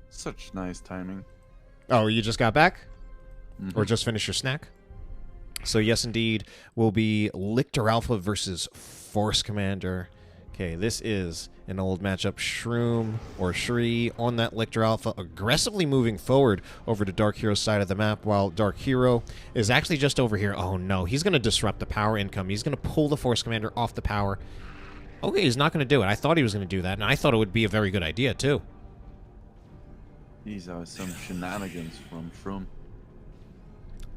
Such nice timing. Oh, you just got back? Mm-hmm. Or just finished your snack? So yes, indeed, will be Lictor Alpha versus Force Commander. Okay, this is an old matchup. Shroom or Shri on that Lictor Alpha, aggressively moving forward over to DarkHero's side of the map, while DarkHero is actually just over here. Oh no, he's going to disrupt the power income. He's going to pull the Force Commander off the power. Okay, he's not going to do it. I thought he was going to do that, and I thought it would be a very good idea, too. These are some shenanigans from Shroom.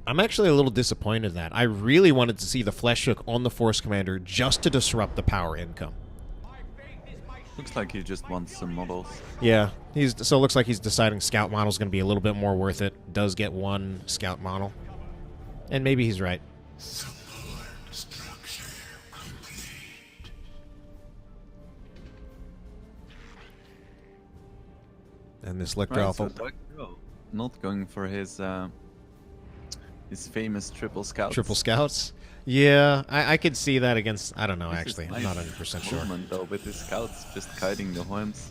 I'm actually a little disappointed in that. I really wanted to see the Flesh Hook on the Force Commander just to disrupt the power income. Looks like he just wants some models. Yeah, so it looks like he's deciding Scout Model's going to be a little bit more worth it. Does get one Scout Model. And maybe he's right. And this Lictor Alpha. So DarkHero not going for his famous triple scouts. Triple Scouts? Yeah, I could see that against... I don't know, This actually. is I'm nice not 100% sure. movement, though, with his scouts just kiting the Hoems.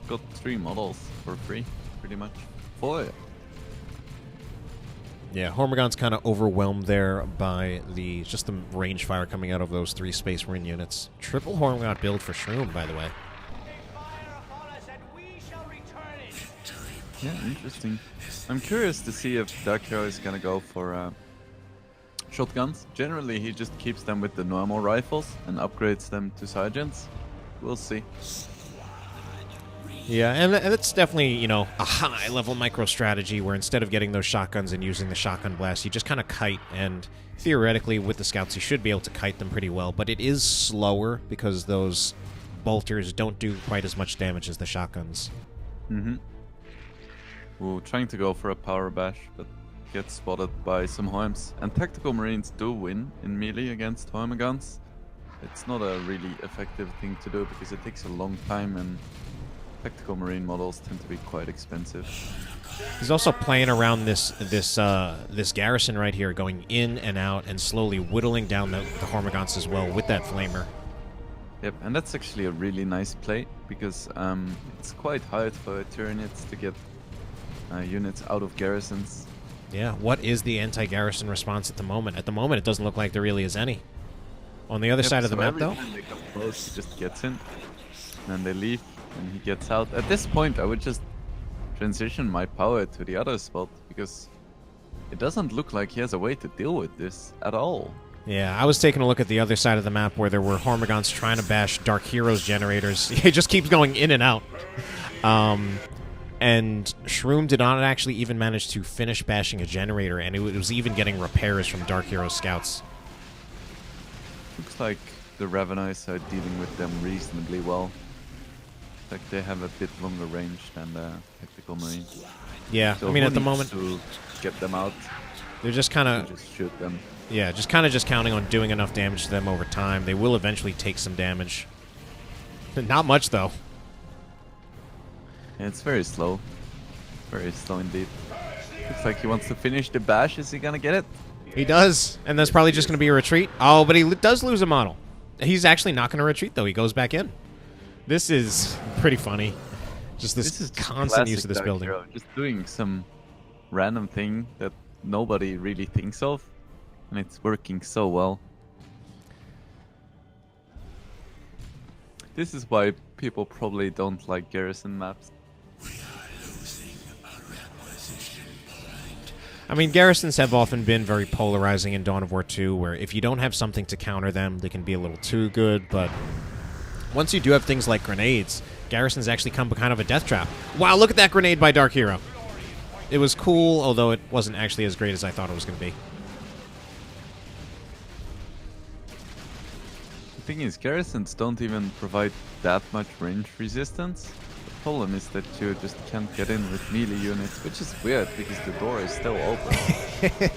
Got 3 models for free, pretty much. 4. Yeah, Hormagaun's kind of overwhelmed there by just the range fire coming out of those 3 Space Marine units. Triple Hormagaun build for Shroom, by the way. Yeah, interesting. I'm curious to see if DarkHero is gonna go for shotguns. Generally, he just keeps them with the normal rifles and upgrades them to sergeants. We'll see. Yeah, and it's definitely, you know, a high-level micro-strategy where instead of getting those shotguns and using the shotgun blast, you just kind of kite, and theoretically, with the scouts, you should be able to kite them pretty well, but it is slower because those bolters don't do quite as much damage as the shotguns. Mm-hmm. Ooh, trying to go for a power bash, but gets spotted by some Hoems. And Tactical Marines do win in melee against Hormagaunts. It's not a really effective thing to do because it takes a long time and Tactical Marine models tend to be quite expensive. He's also playing around this Garrison right here, going in and out and slowly whittling down the Hormagaunts as well with that Flamer. Yep, and that's actually a really nice play because it's quite hard for Tyranids to get units out of garrisons. Yeah, what is the anti-garrison response at the moment? At the moment, it doesn't look like there really is any. On the other side of the map, though? Every time they come close, he just gets in, and then they leave, and he gets out. At this point, I would just transition my power to the other spot, because it doesn't look like he has a way to deal with this at all. Yeah, I was taking a look at the other side of the map where there were Hormagaunts trying to bash DarkHero's generators. He just keeps going in and out. And Shroom did not actually even manage to finish bashing a generator, and it was even getting repairs from DarkHero's scouts. Looks like the Ravenites are dealing with them reasonably well. Like they have a bit longer range than the Tactical Marine. Yeah, So I mean, who at the needs moment, to get them out, they're just kind of... just shoot them. Yeah, just counting on doing enough damage to them over time. They will eventually take some damage. Not much, though. Yeah, it's very slow. Very slow indeed. Looks like he wants to finish the bash. Is he gonna get it? He does, and that's probably just going to be a retreat. Oh, but he does lose a model. He's actually not going to retreat, though. He goes back in. This is pretty funny. Just this is constant use of this classic building. DarkHero, just doing some random thing that nobody really thinks of, and it's working so well. This is why people probably don't like Garrison maps. I mean, garrisons have often been very polarizing in Dawn of War 2, where if you don't have something to counter them, they can be a little too good, but once you do have things like grenades, garrisons actually come kind of a death trap. Wow, look at that grenade by DarkHero. It was cool, although it wasn't actually as great as I thought it was going to be. The thing is, garrisons don't even provide that much range resistance. The problem is that you just can't get in with melee units, which is weird because the door is still open.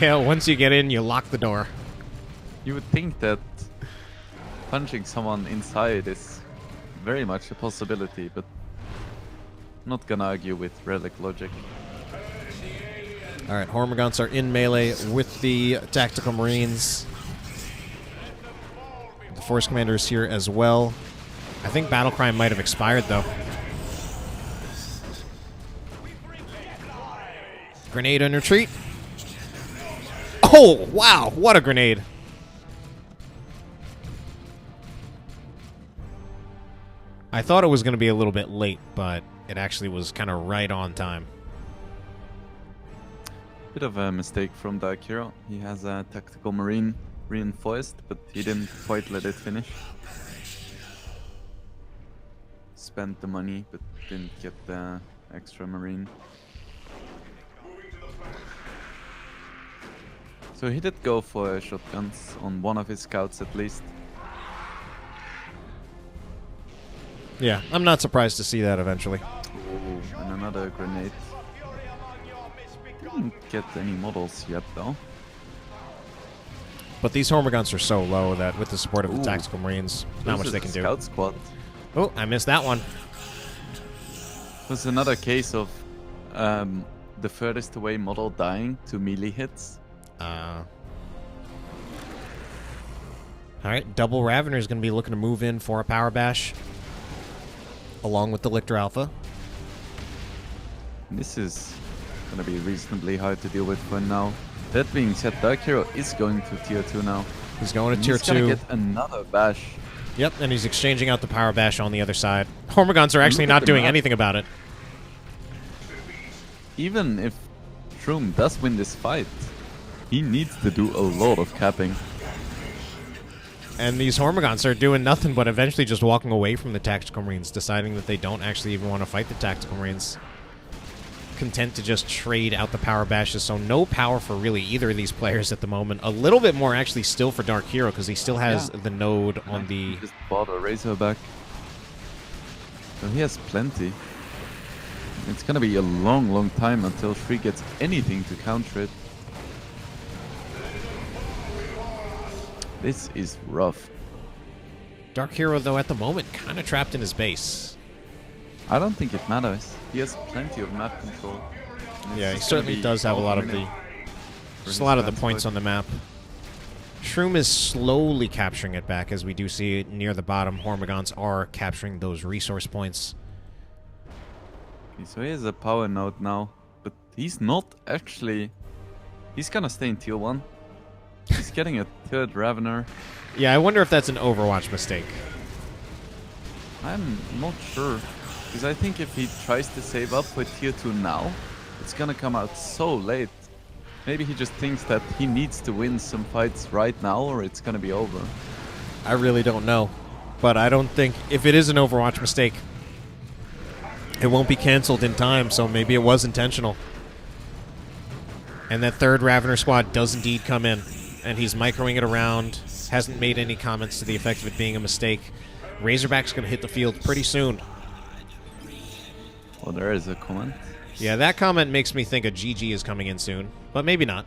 Yeah, once you get in, you lock the door. You would think that punching someone inside is very much a possibility, but I'm not gonna argue with relic logic. Alright, Hormagaunts are in melee with the Tactical Marines. The Force Commander is here as well. I think Battlecry might have expired, though. Grenade on retreat. Oh, wow. What a grenade. I thought it was going to be a little bit late, but it actually was kind of right on time. Bit of a mistake from DarkHero. He has a tactical marine reinforced, but he didn't quite let it finish. Spent the money, but didn't get the extra marine. So he did go for shotguns on one of his scouts at least. Yeah, I'm not surprised to see that eventually. Ooh, and another grenade. Didn't get any models yet though. But these Hormiguns are so low that with the support of the Tactical Marines, not much they can do. Scout squad. Oh, I missed that one. It was another case of the furthest away model dying to melee hits. Alright, Double Ravener is going to be looking to move in for a power bash, along with the Lictor Alpha. This is going to be reasonably hard to deal with for now. That being said, DarkHero is going to tier 2 now. He's going to tier 2. He's going to get another bash. Yep, and he's exchanging out the power bash on the other side. Hormiguns are actually not doing anything about it. Even if Shroom does win this fight, he needs to do a lot of capping. And these Hormiguns are doing nothing but eventually just walking away from the Tactical Marines, deciding that they don't actually even want to fight the Tactical Marines. Content to just trade out the power bashes, so no power for really either of these players at the moment. A little bit more actually still for DarkHero, because he still has the node on the... He just bought a Razorback. So he has plenty. It's gonna be a long, long time until Shri gets anything to counter it. This is rough. DarkHero, though, at the moment, kind of trapped in his base. I don't think it matters. He has plenty of map control. Yeah, he certainly does have a lot of the... Just a lot of the points on the map. Shroom is slowly capturing it back, as we do see it near the bottom. Hormigons are capturing those resource points. Okay, so he has a power node now, but he's not actually... He's gonna stay in tier 1. He's getting a third Ravener. Yeah, I wonder if that's an Overwatch mistake. I'm not sure. Because I think if he tries to save up for tier 2 now, it's gonna come out so late. Maybe he just thinks that he needs to win some fights right now or it's gonna be over. I really don't know. But I don't think... If it is an Overwatch mistake, it won't be cancelled in time, so maybe it was intentional. And that third Ravener squad does indeed come in. And he's microing it around. Hasn't made any comments to the effect of it being a mistake. Razorback's going to hit the field pretty soon. Oh, there is a comment. Yeah, that comment makes me think a GG is coming in soon. But maybe not.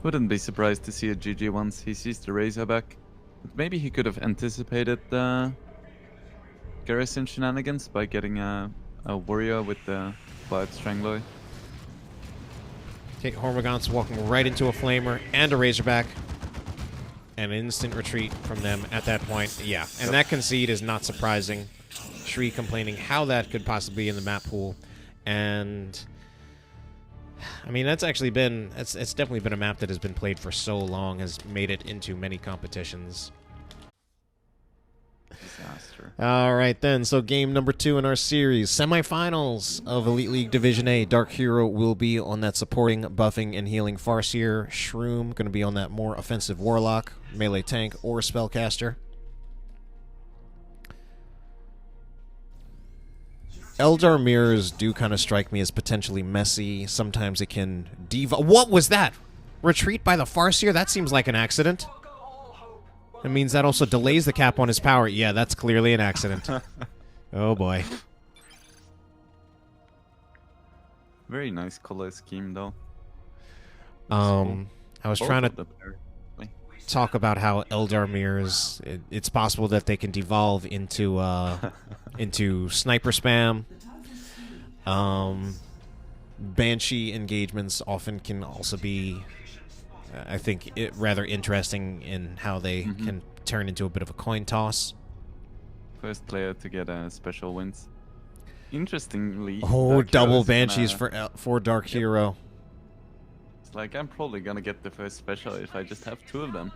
Wouldn't be surprised to see a GG once he sees the Razorback. But maybe he could have anticipated the Garrison shenanigans by getting a warrior with the Wild Strangler. Okay, Hormigons walking right into a Flamer and a Razorback. And an instant retreat from them at that point. Yeah, and that concede is not surprising. Shri complaining how that could possibly be in the map pool. And... I mean, that's actually been... It's definitely been a map that has been played for so long, has made it into many competitions. Disaster. All right, then. So game number 2 in our series. Semifinals of Elite League Division A. DarkHero will be on that supporting, buffing, and healing Farseer. Shroom going to be on that more offensive Warlock, melee tank, or spellcaster. Eldar mirrors do kind of strike me as potentially messy. Sometimes it can What was that? Retreat by the Farseer? That seems like an accident. It means that also delays the cap on his power. Yeah, that's clearly an accident. Oh, boy. Very nice color scheme, though. I was trying to talk about how Eldar mirrors, it's possible that they can devolve into into sniper spam. Banshee engagements often can also be, I think, rather interesting in how they can turn into a bit of a coin toss. First player to get a special wins. interestingly... Oh, DarkHero double is Banshees gonna- for DarkHero. It's like, I'm probably gonna get the first special if I just have 2 of them.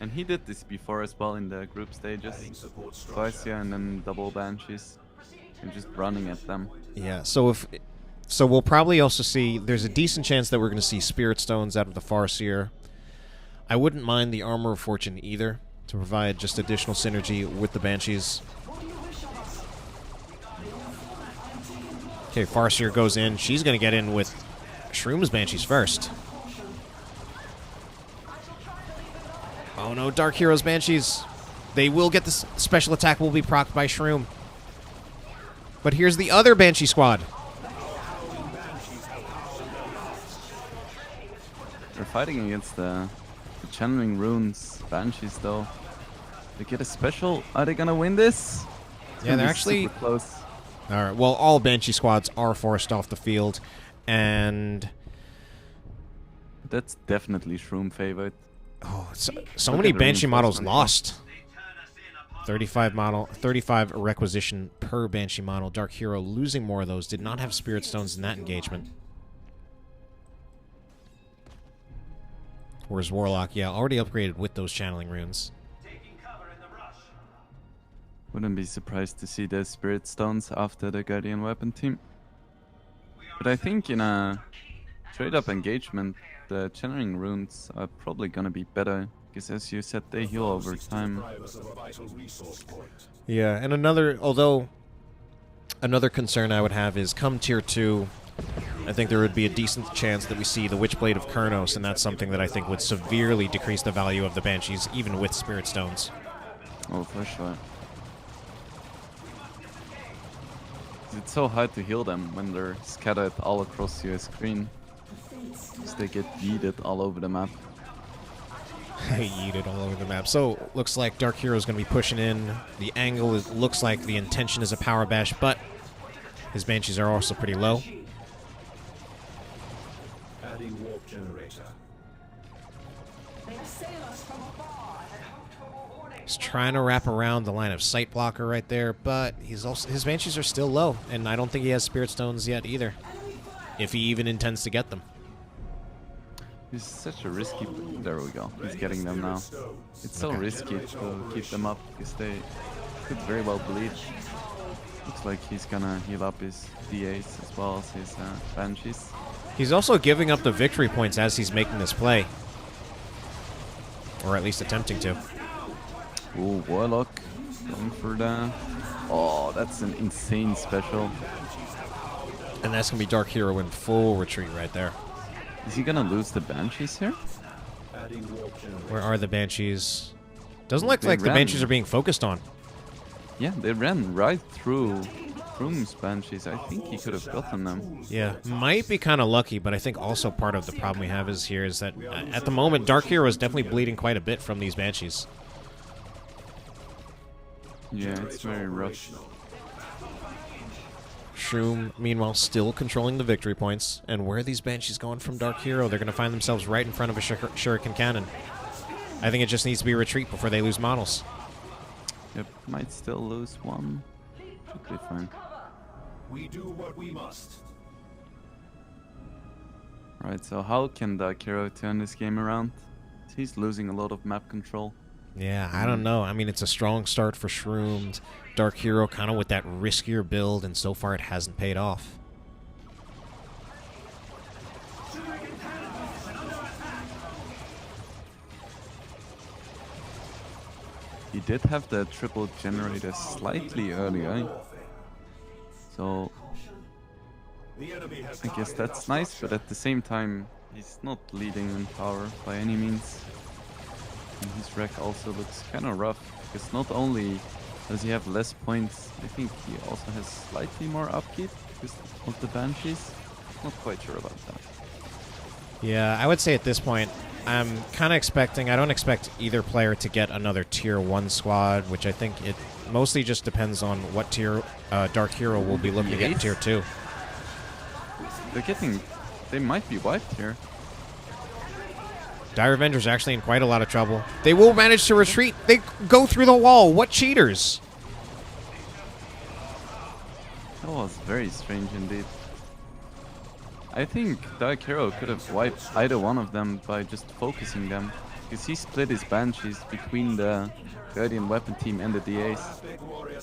And he did this before as well in the group stages. Farseer and then double Banshees. And just running at them. Yeah, so we'll probably also see, there's a decent chance that we're going to see Spirit Stones out of the Farseer. I wouldn't mind the Armor of Fortune either, to provide just additional synergy with the Banshees. Okay, Farseer goes in. She's going to get in with Shroom's Banshees first. Oh no, DarkHero's Banshees. They will get this special attack will be procced by Shroom. But here's the other Banshee squad. They're fighting against the channeling runes Banshees though. They get a special. Are they gonna win this? It's Yeah, gonna they're be actually... super close. Alright, well, all Banshee squads are forced off the field. And... That's definitely Shroom favorite. Oh, so Look many at the Banshee models reinforcement. lost. 35 requisition per Banshee model. DarkHero losing more of those. Did not have Spirit Stones in that engagement. Whereas Warlock, yeah, already upgraded with those channeling runes. Wouldn't be surprised to see the Spirit Stones after the Guardian Weapon team. But I think in a trade-up engagement, the channeling runes are probably gonna be better. Because as you said, they heal over time. Yeah, and another concern I would have is come tier 2, I think there would be a decent chance that we see the Witchblade of Kurnos, and that's something that I think would severely decrease the value of the Banshees, even with Spirit Stones. Oh, for sure. It's so hard to heal them when they're scattered all across your screen. Because they get yeeted all over the map. Yeeted all over the map. So, looks like DarkHero is going to be pushing in. The angle looks like the intention is a power bash, but his Banshees are also pretty low. Adding warp generator. He's trying to wrap around the line of sight blocker right there, but his Banshees are still low, and I don't think he has Spirit Stones yet either, if he even intends to get them. He's such a risky... There we go. He's getting them now. It's so risky to keep them up because they could very well bleed. Looks like he's gonna heal up his DAs as well as his Banshees. He's also giving up the victory points as he's making this play. Or at least attempting to. Ooh, Warlock going for the... Oh, that's an insane special. And that's going to be DarkHero in full retreat right there. Is he gonna lose the Banshees here? Where are the Banshees? Doesn't look They like the ran. Banshees are being focused on. Yeah, they ran right through Shroom's Banshees. I think he could have gotten them. Yeah, might be kind of lucky, but I think also part of the problem we have is that at the moment, DarkHero is definitely bleeding quite a bit from these Banshees. Yeah, it's very rough. Shroom, meanwhile, still controlling the victory points. And where are these Banshees going from DarkHero? They're going to find themselves right in front of a Shuriken Cannon. I think it just needs to be a retreat before they lose models. Yep, might still lose one. Should be fine. We do what we must. Right, so how can DarkHero turn this game around? He's losing a lot of map control. Yeah, I don't know. I mean, it's a strong start for Shroom. DarkHero kind of with that riskier build, and so far it hasn't paid off. He did have the triple generator slightly earlier. So I guess that's nice, but at the same time, he's not leading in power by any means. And his wreck also looks kind of rough, because not only does he have less points, I think he also has slightly more upkeep because of the Banshees. Not quite sure about that. Yeah, I would say at this point, I'm kind of expecting... I don't expect either player to get another Tier 1 squad, which I think it mostly just depends on what tier DarkHero will be looking to get in Tier 2. They're getting... They might be wiped here. Dire Avenger's actually in quite a lot of trouble. They will manage to retreat. They go through the wall. What cheaters! That was very strange indeed. I think DarkHero could have wiped either one of them by just focusing them. Because he split his Banshees between the Guardian Weapon team and the DAs.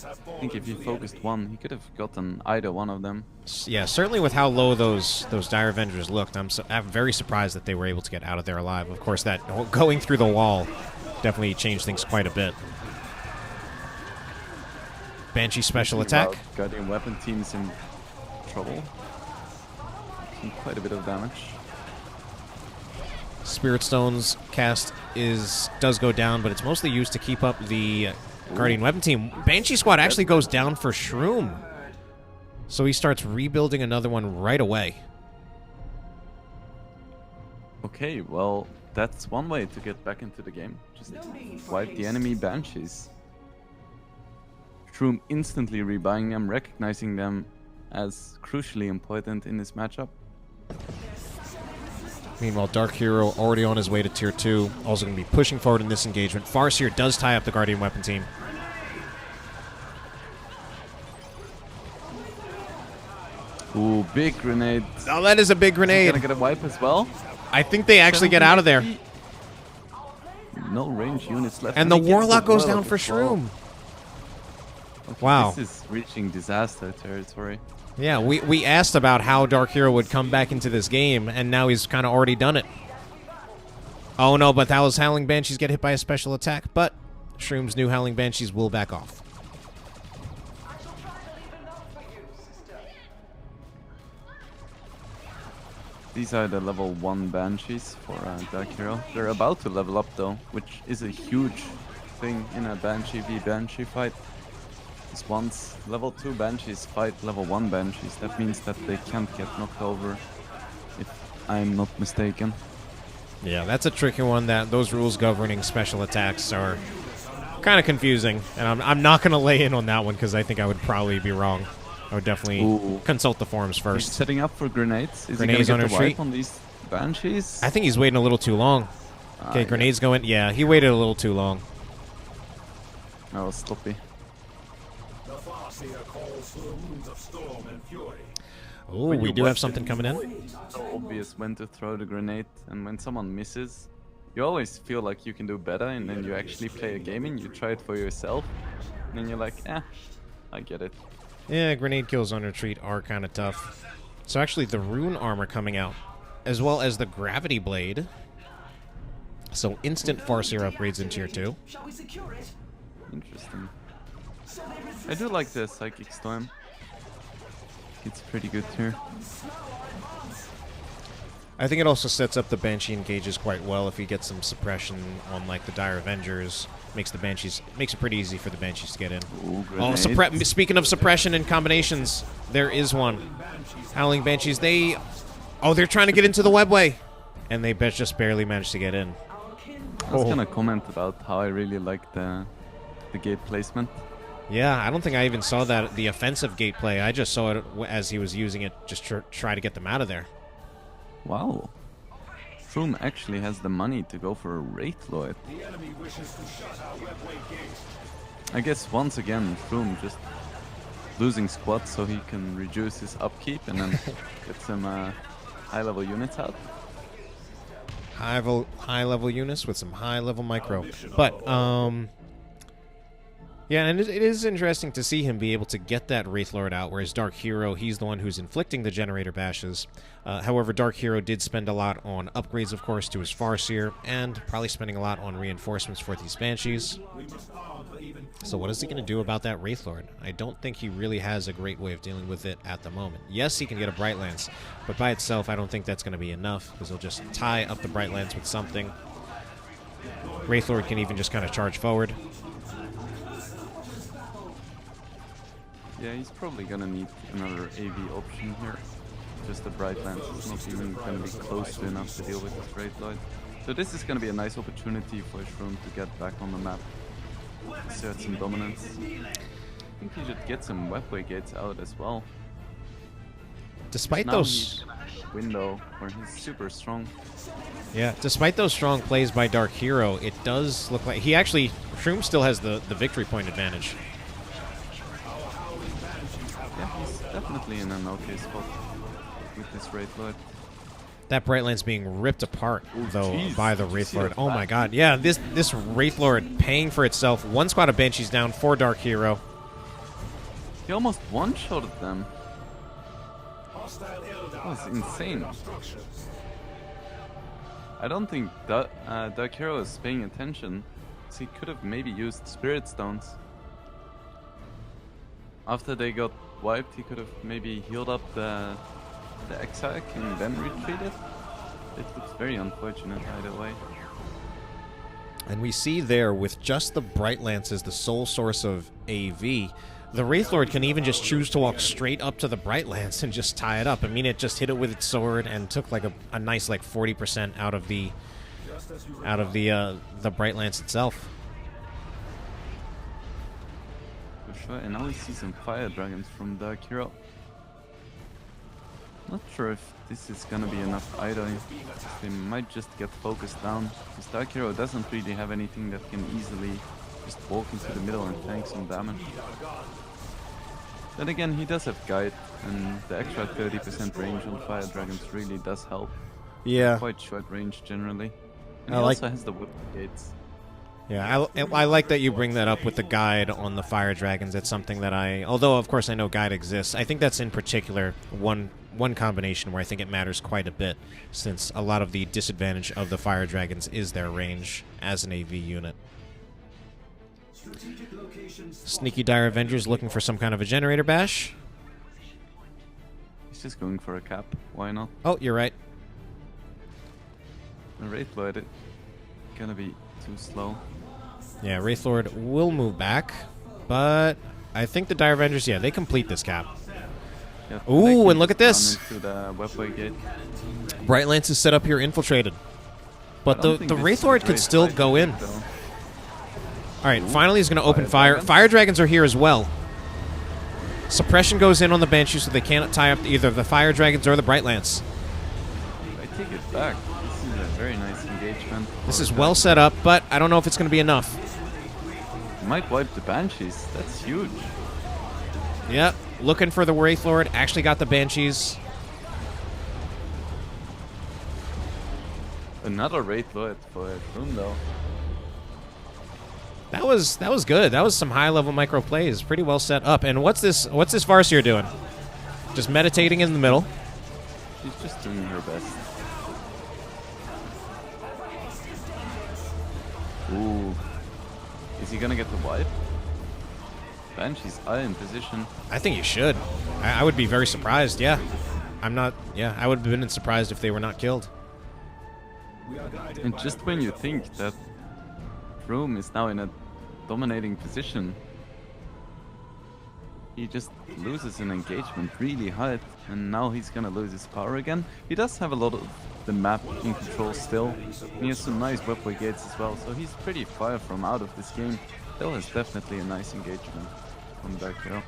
I think if he focused one, he could have gotten either one of them. Yeah, certainly with how low those Dire Avengers looked, I'm very surprised that they were able to get out of there alive. Of course, that going through the wall definitely changed things quite a bit. Banshee special attack. Guardian Weapon team's in trouble. Taking quite a bit of damage. Spirit Stone's cast does go down, but it's mostly used to keep up the Guardian Weapon team. Banshee squad actually goes down for Shroom. So he starts rebuilding another one right away. Okay, well, that's one way to get back into the game. Just wipe the enemy Banshees. Shroom instantly rebuying them, recognizing them as crucially important in this matchup. Meanwhile, DarkHero already on his way to Tier 2. Also going to be pushing forward in this engagement. Farseer does tie up the Guardian Weapon team. Ooh, big grenade. Oh, that is a big grenade. Gonna get a wipe as well. I think they actually get out of there. No range units left. And the he gets Warlock goes Warlock down for as well. Shroom. Okay, Wow. This is reaching disaster territory. Yeah, we asked about how DarkHero would come back into this game, and now he's kind of already done it. Oh no, but those Howling Banshees get hit by a special attack, but Shroom's new Howling Banshees will back off. These are the level 1 Banshees for DarkHero. They're about to level up though, which is a huge thing in a Banshee v Banshee fight. Because once level 2 Banshees fight level 1 Banshees, that means that they can't get knocked over, if I'm not mistaken. Yeah, that's a tricky one. That those rules governing special attacks are kind of confusing, and I'm not going to lay in on that one because I think I would probably be wrong. I would definitely consult the forums He's first. setting up for grenades. Is Grenades he on going to get the retreat. wipe on these Banshees? I think he's waiting a little too long. Okay, grenades going. Yeah, he waited a little too long. That was sloppy. The Farseer calls for the wounds of storm and fury. Oh, When we you do have watch something it, coming in. It's so obvious when to throw the grenade, and when someone misses, you always feel like you can do better, and then you actually play a game and you try it for yourself, and then you're like, I get it. Yeah, grenade kills on retreat are kind of tough. So actually the rune armor coming out, as well as the gravity blade. So instant Farseer upgrades in Tier 2. Interesting. I do like the Psychic Storm. It's pretty good here. I think it also sets up the Banshee engages quite well if you get some suppression on like the Dire Avengers. Makes it pretty easy for the Banshees to get in. Ooh, Oh, grenades. speaking of suppression and combinations, there is one. Howling Banshees, they're trying to get into the webway. And they just barely managed to get in. I was gonna comment about how I really like the gate placement. Yeah, I don't think I even saw the offensive gate play. I just saw it as he was using it, just try to get them out of there. Wow. Shroom actually has the money to go for a Wraith Lord. The enemy wishes to shut our webway gate. I guess once again, Shroom just losing squads so he can reduce his upkeep and then get some high-level units out. High-level units with some high-level micro. But, yeah, and it is interesting to see him be able to get that Wraith Lord out, whereas DarkHero, he's the one who's inflicting the generator bashes. However, DarkHero did spend a lot on upgrades, of course, to his Farseer, and probably spending a lot on reinforcements for these Banshees. So what is he going to do about that Wraith Lord? I don't think he really has a great way of dealing with it at the moment. Yes, he can get a Bright Lance, but by itself, I don't think that's going to be enough, because he'll just tie up the Bright Lance with something. Wraith Lord can even just kind of charge forward. Yeah, he's probably gonna need another AV option here. Just a Bright Lance is not even gonna be close to enough to deal with this Great Light. So this is gonna be a nice opportunity for Shroom to get back on the map. Assert some dominance. I think he should get some webway gates out as well. Despite Now those... he's in a window where he's super strong. Yeah, despite those strong plays by DarkHero, it does look like... Shroom still has the victory point advantage. Yeah, he's definitely in an okay spot with this Wraith Lord. That Bright Lance being ripped apart, though, jeez. by the Did you Wraith see Lord. the Oh my god. Yeah, this Wraith Lord paying for itself. One squad of Banshees down, 4 DarkHero. He almost one-shotted them. Hostile Eldar That was have insane. fired structures. I don't think DarkHero is paying attention. So he could have maybe used Spirit Stones. After they got wiped, he could have maybe healed up the Exarch and then retreated. It looks very unfortunate either way. And we see there, with just the Bright Lance as the sole source of AV, the Wraith Lord can even just choose to walk straight up to the Bright Lance and just tie it up. I mean, it just hit it with its sword and took like a nice like 40% out of the Bright Lance itself. For sure, and now we see some fire dragons from DarkHero. Not sure if this is gonna be enough either. They might just get focused down, because DarkHero doesn't really have anything that can easily just walk into the middle and tank some damage. Then again, he does have Guide, and the extra 30% range on fire dragons really does help. Yeah. Quite short range generally. And I he like- also has the whip gates. Yeah, I like that you bring that up with the guide on the fire dragons. It's something that although of course I know guide exists, I think that's in particular one combination where I think it matters quite a bit, since a lot of the disadvantage of the fire dragons is their range as an AV unit. Sneaky Dire Avengers looking for some kind of a generator bash. He's just going for a cap. Why not? Oh, you're right. The Wraith Lord, it gonna be too slow. Yeah, Wraith Lord will move back, but I think the Dire Avengers, yeah, they complete this cap. Yeah, Ooh, they can and look at just this. run into the Webway gate. Bright Lance is set up here infiltrated. But I don't the think this Wraith is a Lord could great still fight, go in. though. Alright, finally he's going to open Fire fire. dragons? Fire dragons are here as well. Suppression goes in on the Banshee so they cannot tie up either the fire dragons or the Bright Lance. I take it back. This is a very nice engagement. This for is the well set up, but I don't know if it's going to be enough. Might wipe the Banshees. That's huge. Yep, looking for the Wraith Lord. Actually got the Banshees. Another Wraith Lord for Shroom though. That was good. That was some high level micro plays. Pretty well set up. And what's this Farseer doing? Just meditating in the middle. She's just doing her best. Ooh. Is he gonna get the wipe? Banshees are in position. I think you should. I would be very surprised, yeah. I'm not, yeah, I would have been surprised if they were not killed. And just when you think that Shroom is now in a dominating position, he just loses an engagement really hard, and now he's gonna lose his power again. He does have a lot of the map in control still, and he has some nice webway gates as well, so he's pretty far from out of this game. Still has definitely a nice engagement from DarkHero.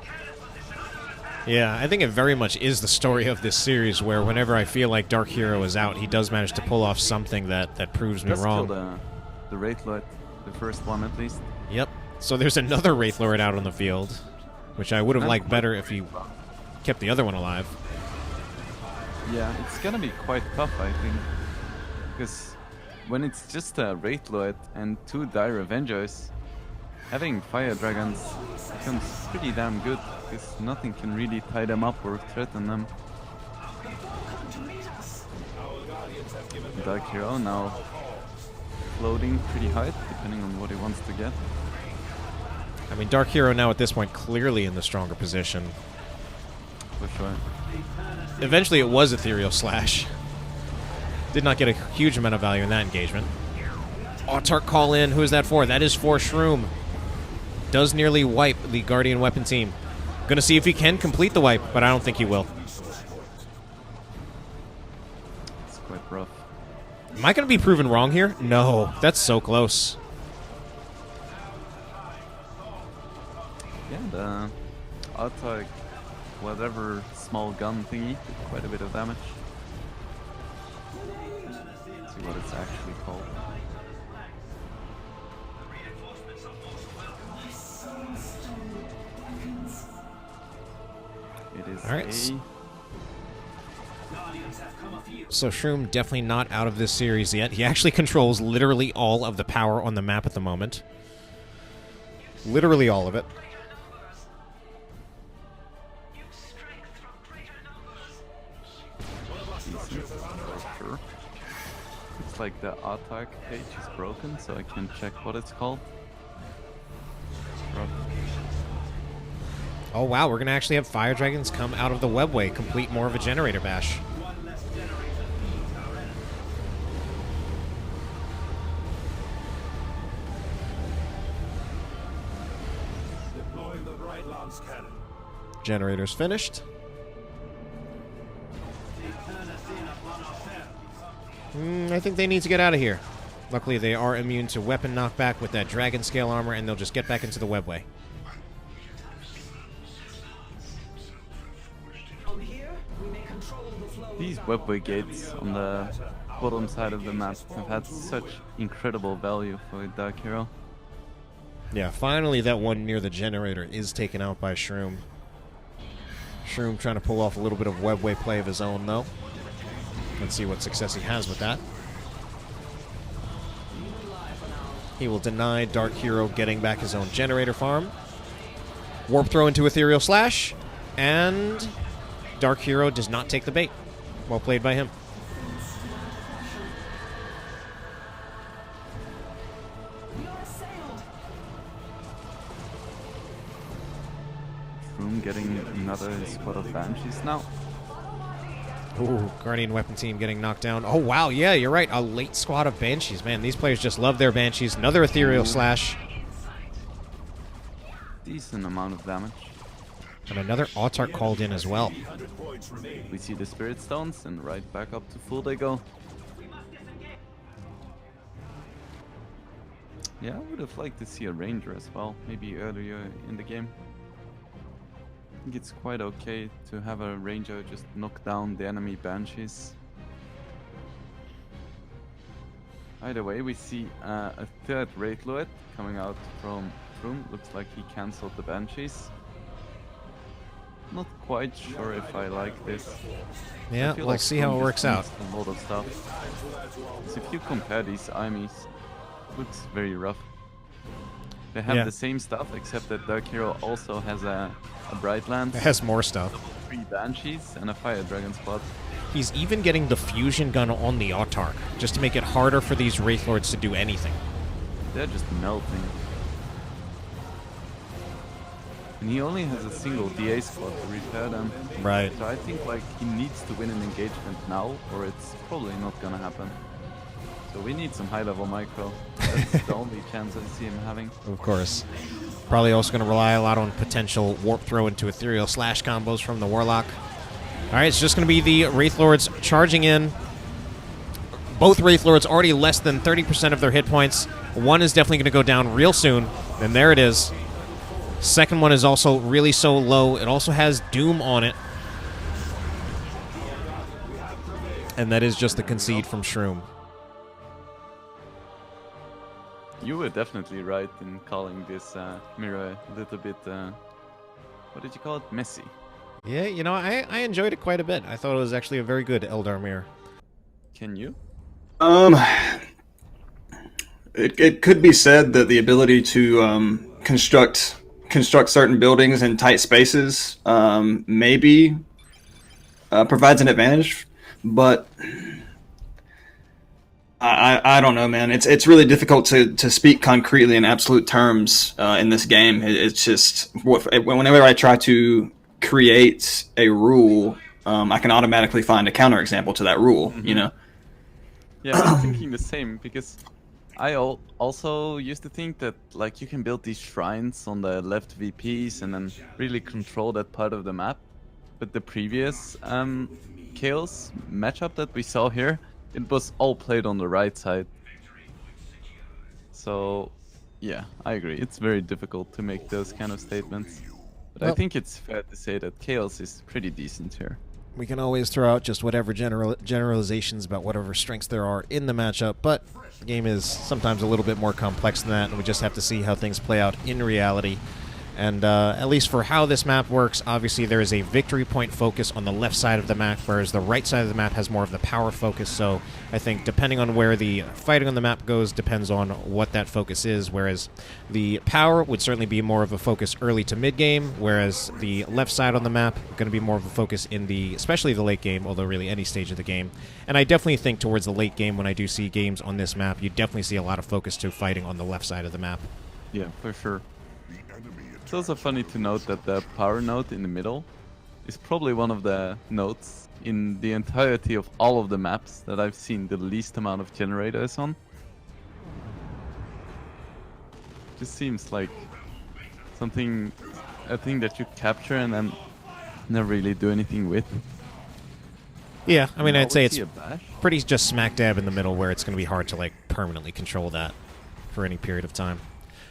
Yeah, I think it very much is the story of this series, where whenever I feel like DarkHero is out, he does manage to pull off something that proves me Just wrong. kill the Wraith Lord, the first one at least. Yep. So there's another Wraith Lord out on the field, which I would have liked better if he kept the other one alive. Yeah, it's gonna be quite tough, I think, because when it's just a Wraith Lord and 2 Dire Avengers, having fire dragons becomes pretty damn good, because nothing can really tie them up or threaten them. DarkHero now floating pretty high, depending on what he wants to get. I mean, DarkHero now at this point clearly in the stronger position. For sure. Eventually it was Ethereal Slash. Did not get a huge amount of value in that engagement. Autark call in. Who is that for? That is for Shroom. Does nearly wipe the Guardian weapon team. Gonna see if he can complete the wipe, but I don't think he will. It's quite rough. Am I gonna be proven wrong here? No. That's so close. Yeah, the Autark, whatever small gun thingy, did quite a bit of damage. Let's see what it's actually called. Alright. Okay. So Shroom definitely not out of this series yet. He actually controls literally all of the power on the map at the moment. Literally all of it. Sure. Looks like the attack page is broken, so I can check what it's called. Oh wow, we're going to actually have fire dragons come out of the webway, complete more of a generator bash. Deploying the bright lance cannon. Generator's finished. I think they need to get out of here. Luckily, they are immune to weapon knockback with that dragon scale armor, and they'll just get back into the webway. These webway gates on the bottom side of the map have had such incredible value for DarkHero. Yeah, finally that one near the generator is taken out by Shroom. Shroom trying to pull off a little bit of webway play of his own, though. Let's see what success he has with that. He will deny DarkHero getting back his own generator farm. Warp throw into Ethereal Slash, and DarkHero does not take the bait. Well played by him. Shroom getting another squad of Banshees now. Ooh, Guardian Weapon Team getting knocked down. Oh, wow, yeah, you're right. A late squad of Banshees. Man, these players just love their Banshees. Another Ethereal Slash. Decent amount of damage. And another Autarch called in as well. We see the Spirit Stones, and right back up to full they go. Yeah, I would have liked to see a Ranger as well, maybe earlier in the game. I think it's quite okay to have a Ranger just knock down the enemy Banshees. Either way, we see a third Wraith Lord coming out from Shroom. Looks like he cancelled the Banshees. Not quite sure if I like this. Yeah, we'll see how it works out. A lot of stuff. So if you compare these armies, it looks very rough. They have the same stuff, except that DarkHero also has a Bright Lance. It has more stuff. 3 Banshees and a Fire Dragon squad. He's even getting the fusion gun on the Autarch, just to make it harder for these Wraith Lords to do anything. They're just melting. And he only has a single DA squad to repair them. Right. So I think like he needs to win an engagement now, or it's probably not gonna happen. So we need some high-level micro. That's the only chance I see him having. Of course. Probably also going to rely a lot on potential Warp Throw into Ethereal Slash combos from the Warlock. Alright, it's just going to be the Wraith Lords charging in. Both Wraith Lords already less than 30% of their hit points. One is definitely going to go down real soon. And there it is. Second one is also really so low. It also has Doom on it. And that is just the concede from Shroom. You were definitely right in calling this mirror a little bit, what did you call it? Messy. Yeah, you know, I enjoyed it quite a bit. I thought it was actually a very good Eldar mirror. Can you? It could be said that the ability to construct certain buildings in tight spaces maybe provides an advantage, but I don't know, man. It's really difficult to speak concretely in absolute terms in this game. It's just whenever I try to create a rule, I can automatically find a counterexample to that rule. Mm-hmm. You know? Yeah, I'm thinking the same because I also used to think that like you can build these shrines on the left VPs and then really control that part of the map. But the previous Chaos matchup that we saw here, it was all played on the right side. So, yeah, I agree. It's very difficult to make those kind of statements. But well, I think it's fair to say that Chaos is pretty decent here. We can always throw out just whatever generalizations about whatever strengths there are in the matchup, but the game is sometimes a little bit more complex than that, and we just have to see how things play out in reality. And at least for how this map works, obviously there is a victory point focus on the left side of the map, whereas the right side of the map has more of the power focus. So I think depending on where the fighting on the map goes depends on what that focus is, whereas the power would certainly be more of a focus early to mid-game, whereas the left side on the map going to be more of a focus in the, especially the late game, although really any stage of the game. And I definitely think towards the late game, when I do see games on this map, you definitely see a lot of focus to fighting on the left side of the map. Yeah, for sure. It's also funny to note that the power node in the middle is probably one of the nodes in the entirety of all of the maps that I've seen the least amount of generators on. Just seems like something, a thing that you capture and then never really do anything with. Yeah, I mean, I'd say it's a bash. pretty just smack dab in the middle where it's going to be hard to like permanently control that for any period of time.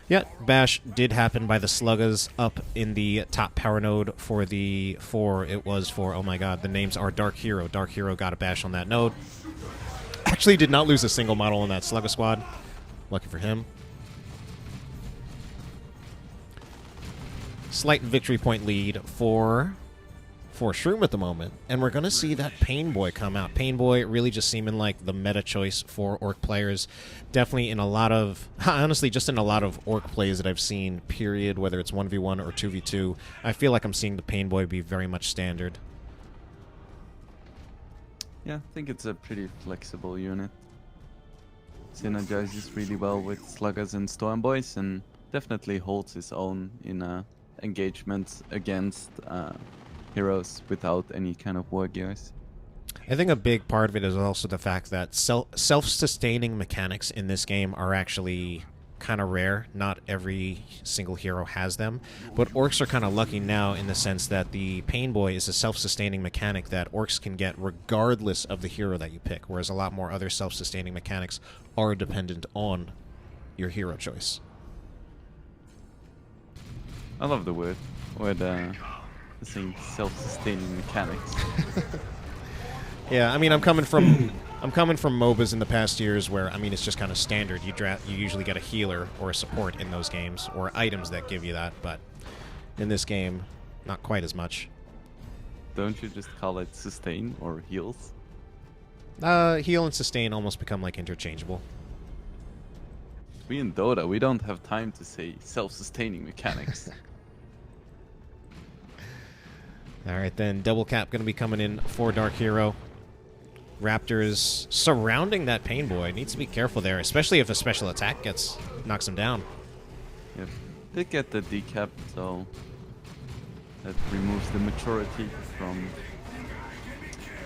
Yeah, bash did happen by the Sluggers up in the top power node for the oh my god, the names are DarkHero. DarkHero got a bash on that node. Actually did not lose a single model in that Slugger squad. Lucky for him. Slight victory point lead for Shroom at the moment, and we're going to see that Painboy come out. Painboy really just seeming like the meta choice for Orc players. Definitely in a lot of, honestly, just in a lot of Orc plays that I've seen, period, whether it's 1v1 or 2v2, I feel like I'm seeing the Painboy be very much standard. Yeah, I think it's a pretty flexible unit. Synergizes really well with Sluggers and Stormboys, and definitely holds his own in engagements against heroes without any kind of war gears. I think a big part of it is also the fact that self-sustaining mechanics in this game are actually kind of rare. Not every single hero has them, but Orcs are kind of lucky now in the sense that the Painboy is a self-sustaining mechanic that Orcs can get regardless of the hero that you pick, whereas a lot more other self-sustaining mechanics are dependent on your hero choice. I love the word saying self-sustaining mechanics. Yeah, I mean, I'm coming from MOBAs in the past years where, I mean, it's just kind of standard. You usually get a healer or a support in those games, or items that give you that, but in this game, not quite as much. Don't you just call it sustain or heals? Heal and sustain almost become like interchangeable. We in Dota, we don't have time to say self-sustaining mechanics. Alright then, double cap going to be coming in for DarkHero. Raptors surrounding that Painboy. Needs to be careful there, especially if a special attack knocks him down. Yep. Did get the decap, so that removes the maturity from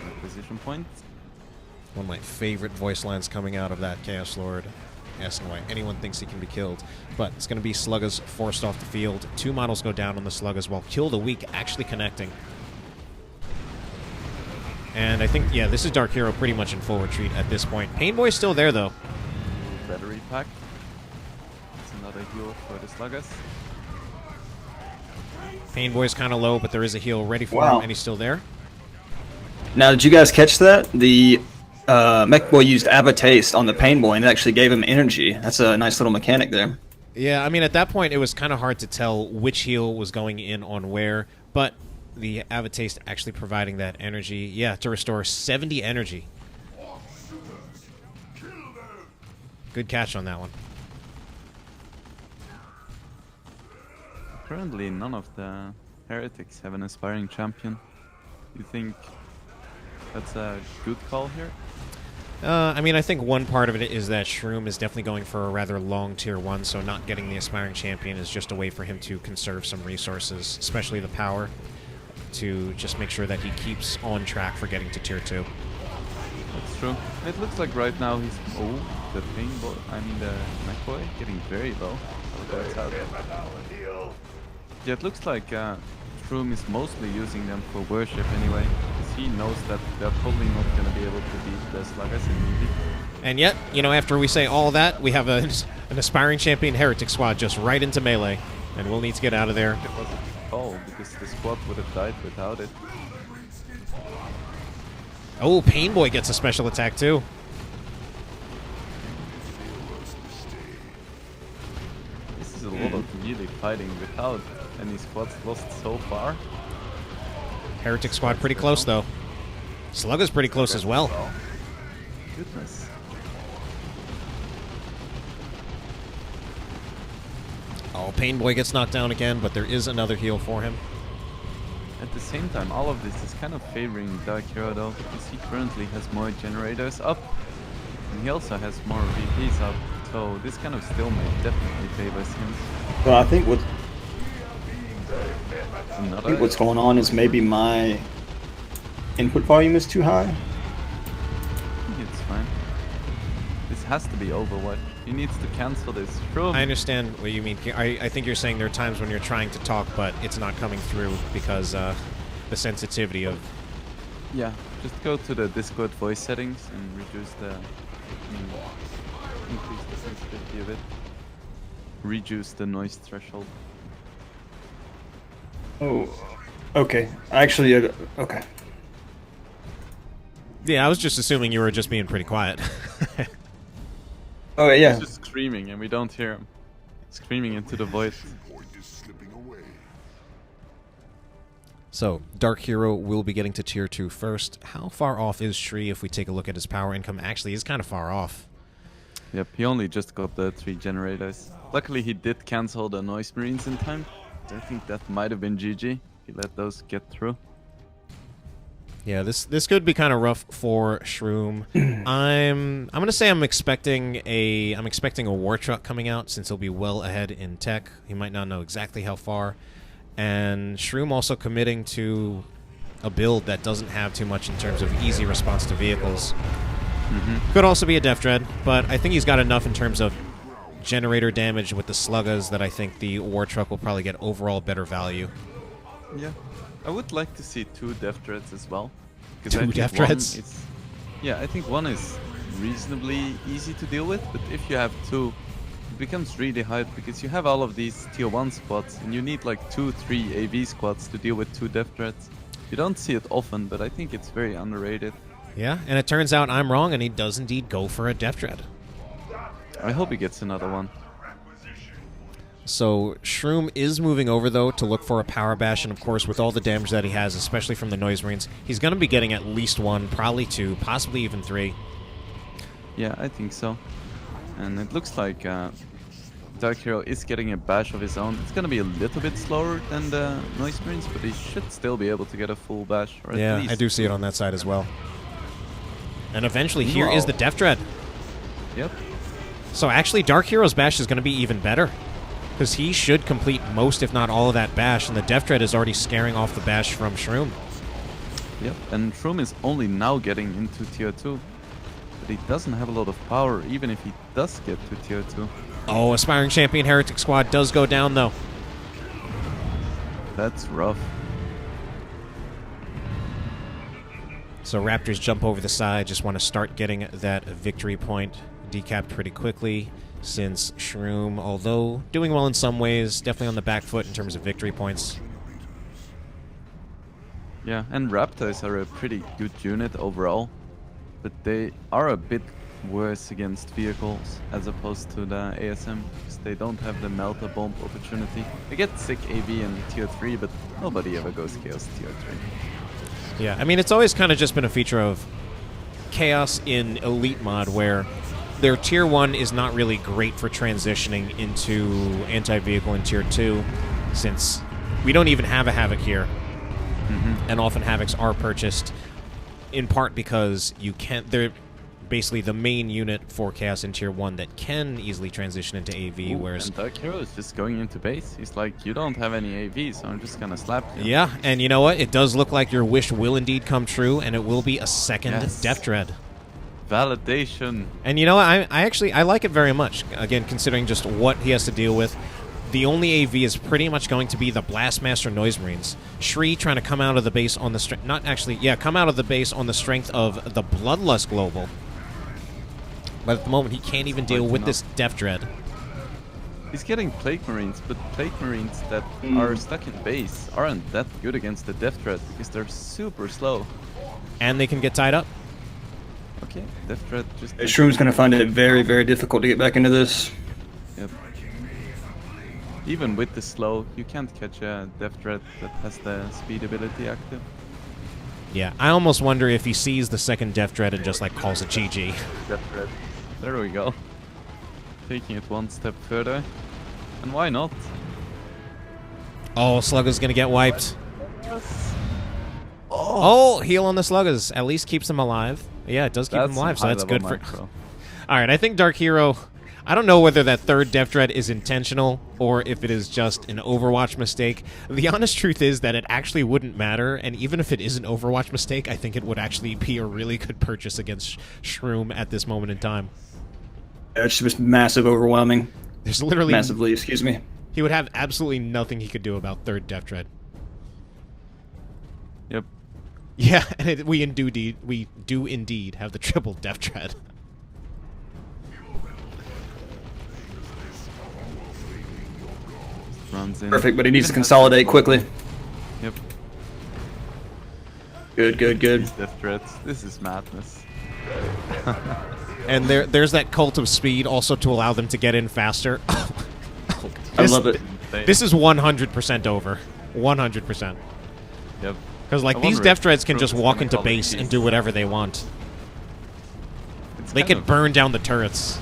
the position point. One of my favorite voice lines coming out of that Chaos Lord, asking why anyone thinks he can be killed. But it's going to be Sluggers forced off the field. 2 models go down on the Sluggers while Kill the Weak actually connecting. And I think, yeah, this is DarkHero pretty much in full retreat at this point. Painboy's still there, though. Battery pack. That's another heal for the Sluggers. Painboy's kind of low, but there is a heal ready for him, and he's still there. Now, did you guys catch that? The Mekboy used Abba Taste on the Painboy, and it actually gave him energy. That's a nice little mechanic there. Yeah, I mean, at that point, it was kind of hard to tell which heal was going in on where, but the Abba Taste actually providing that energy, yeah, to restore 70 energy. Good catch on that one. Currently, none of the heretics have an aspiring champion. You think that's a good call here? I mean, I think one part of it is that Shroom is definitely going for a rather long tier 1, so not getting the aspiring champion is just a way for him to conserve some resources, especially the power, to just make sure that he keeps on track for getting to tier 2. That's true. It looks like right now he's... Oh, the Painboy, I mean the Mekboy, getting very low. Yeah, it looks like Shroom is mostly using them for worship anyway, because he knows that they're probably not going to be able to beat the Sluggers immediately. And yet, you know, after we say all that, we have an aspiring champion heretic squad just right into melee, and we'll need to get out of there. It was a call, because the squad would have died without it. Oh, Painboy gets a special attack too. This is a lot of melee fighting without any squads lost so far. Heretic squad pretty close, though. Slugga's pretty close as well. Goodness. Oh, Painboy gets knocked down again, but there is another heal for him. At the same time, all of this is kind of favoring DarkHero though, because he currently has more generators up, and he also has more VPs up, so this kind of stalemate definitely favors him. Well, I think what's going on is maybe my input volume is too high. I think it's fine. This has to be Overwatch. He needs to cancel this. Shroom. I understand what you mean. I think you're saying there are times when you're trying to talk, but it's not coming through because the sensitivity of... Yeah, just go to the Discord voice settings and reduce the... increase the sensitivity of it. Reduce the noise threshold. Oh, okay. Actually, okay. Yeah, I was just assuming you were just being pretty quiet. Oh, yeah. He's just screaming and we don't hear him. Screaming into the void. So, DarkHero will be getting to tier 2 first. How far off is Shri if we take a look at his power income? Actually, he's kind of far off. Yep, he only just got the 3 generators. Luckily, he did cancel the Noise Marines in time. I think that might have been GG. He let those get through. Yeah, this could be kind of rough for Shroom. I'm gonna say I'm expecting a war truck coming out since he'll be well ahead in tech. He might not know exactly how far, and Shroom also committing to a build that doesn't have too much in terms of easy response to vehicles. Could also be a Def Dread, but I think he's got enough in terms of generator damage with the Sluggas that I think the war truck will probably get overall better value. Yeah. I would like to see 2 Def Dreads as well. 2 Def Dreads? Yeah, I think one is reasonably easy to deal with, but if you have 2, it becomes really hard because you have all of these tier 1 squads and you need like 2-3 AV squads to deal with 2 Def Dreads. You don't see it often, but I think it's very underrated. Yeah, and it turns out I'm wrong and he does indeed go for a Def Dread. I hope he gets another one. So Shroom is moving over, though, to look for a Power Bash, and of course, with all the damage that he has, especially from the Noise Marines, he's going to be getting at least 1, probably 2, possibly even 3. Yeah, I think so. And it looks like DarkHero is getting a bash of his own. It's going to be a little bit slower than the Noise Marines, but he should still be able to get a full bash. Or at Yeah, least. I do see it on that side as well. And eventually, here is the Def Dread. Yep. So actually, DarkHero's bash is going to be even better. Because he should complete most, if not all, of that bash, and the Def Dread is already scaring off the bash from Shroom. Yep, and Shroom is only now getting into tier 2. But he doesn't have a lot of power, even if he does get to tier 2. Oh, Aspiring Champion Heretic Squad does go down, though. That's rough. So Raptors jump over the side, just want to start getting that victory point decapped pretty quickly. Since Shroom, although doing well in some ways, definitely on the back foot in terms of victory points. Yeah, and Raptors are a pretty good unit overall, but they are a bit worse against vehicles as opposed to the ASM, because they don't have the Melta Bomb opportunity. They get sick AV in tier 3, but nobody ever goes Chaos tier 3. Yeah, I mean, it's always kind of just been a feature of Chaos in Elite mod, where their tier 1 is not really great for transitioning into anti-vehicle in tier 2, since we don't even have a Havoc here. And often Havocs are purchased in part because you can't... They're basically the main unit for Chaos in tier 1 that can easily transition into AV, whereas... And DarkHero is just going into base. He's like, you don't have any AV, so I'm just gonna slap you. Yeah, and you know what? It does look like your wish will indeed come true, and it will be a second Def Dread. Validation. And you know what? I like it very much. Again, considering just what he has to deal with. The only AV is pretty much going to be the Blastmaster Noise Marines. Shri trying to come out of the base on the strength... come out of the base on the strength of the Bloodlust Global. But at the moment, he can't even deal with this Def Dread. He's getting Plague Marines, but Plague Marines that are stuck in base aren't that good against the Def Dread because they're super slow. And they can get tied up. Okay, Def Dread just... Shroom's going to find it very, very difficult to get back into this. Yep. Even with the slow, you can't catch a Death Dread that has the speed ability active. Yeah, I almost wonder if he sees the second Death Dread and just like calls it GG. Death Dread. There we go. Taking it one step further. And why not? Oh, Slugger's gonna get wiped. Oh, heal on the Sluggers. At least keeps them alive. Yeah, it does keep them alive, so that's good for... Alright, I think DarkHero... I don't know whether that third Death Dread is intentional or if it is just an Overwatch mistake. The honest truth is that it actually wouldn't matter, and even if it is an Overwatch mistake, I think it would actually be a really good purchase against Shroom at this moment in time. It's just massive, overwhelming. There's literally... Massively, excuse me. He would have absolutely nothing he could do about third Death Dread. Yep. Yeah, and we do indeed have the triple Death Dread. Runs in. Perfect, but he needs to consolidate quickly. Yep. Good, good, good. These Death Dreads. This is madness. And there's that cult of speed also to allow them to get in faster. I love it. This is 100% over. 100%. Yep. Because like these Death Dreads can just walk into base and do whatever they want. They could burn down the turrets.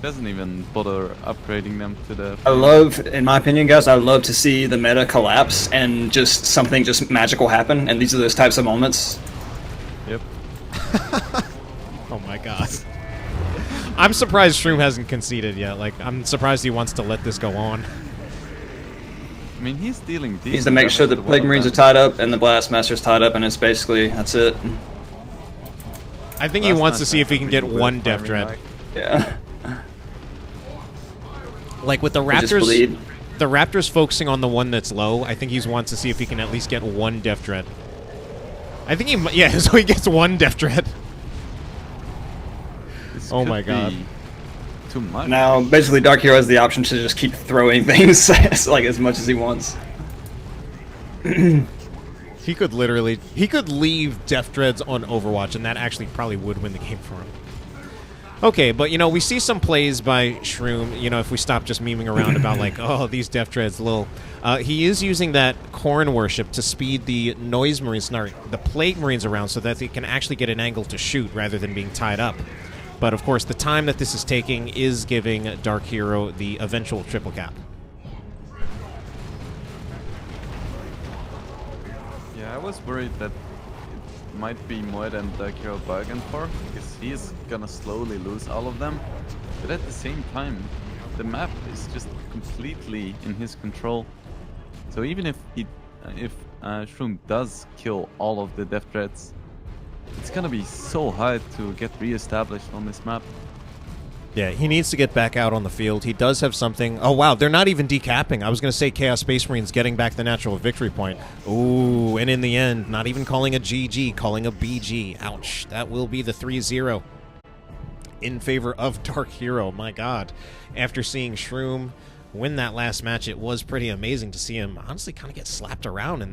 Doesn't even bother upgrading them to the... I love, in my opinion, guys, I love to see the meta collapse and just something just magical happen, and these are those types of moments. Yep. Oh my god. I'm surprised Shroom hasn't conceded yet. Like, I'm surprised he wants to let this go on. I mean, he's dealing deep. He needs to make sure the Plague Marines are tied up and the Blastmaster's tied up, and it's basically, that's it. I think he wants to see if he can get one Death Dread. Yeah. Like with the Raptors focusing on the one that's low, I think he wants to see if he can at least get one Death Dread. I think he, yeah, so he gets one Death Dread. Oh my god. Too much. Now, basically, DarkHero has the option to just keep throwing things like as much as he wants. He could leave Death Dreads on Overwatch, and that actually probably would win the game for him. Okay, but, you know, we see some plays by Shroom, you know, if we stop just memeing around about, like, oh, these Death Dreads, little... he is using that Corn Worship to speed the Noise Marines, the Plague Marines around so that they can actually get an angle to shoot rather than being tied up. But, of course, the time that this is taking is giving DarkHero the eventual triple cap. Yeah, I was worried that might be more than DarkHero bargained for, because he is gonna slowly lose all of them. But at the same time, the map is just completely in his control. So even if Shroom does kill all of the Death Dreads, it's gonna be so hard to get re-established on this map. Yeah, he needs to get back out on the field. He does have something... Oh, wow, they're not even decapping. I was going to say Chaos Space Marines getting back the natural victory point. Ooh, and in the end, not even calling a GG, calling a BG. Ouch. That will be the 3-0 in favor of DarkHero. My god. After seeing Shroom win that last match, it was pretty amazing to see him honestly kind of get slapped around in that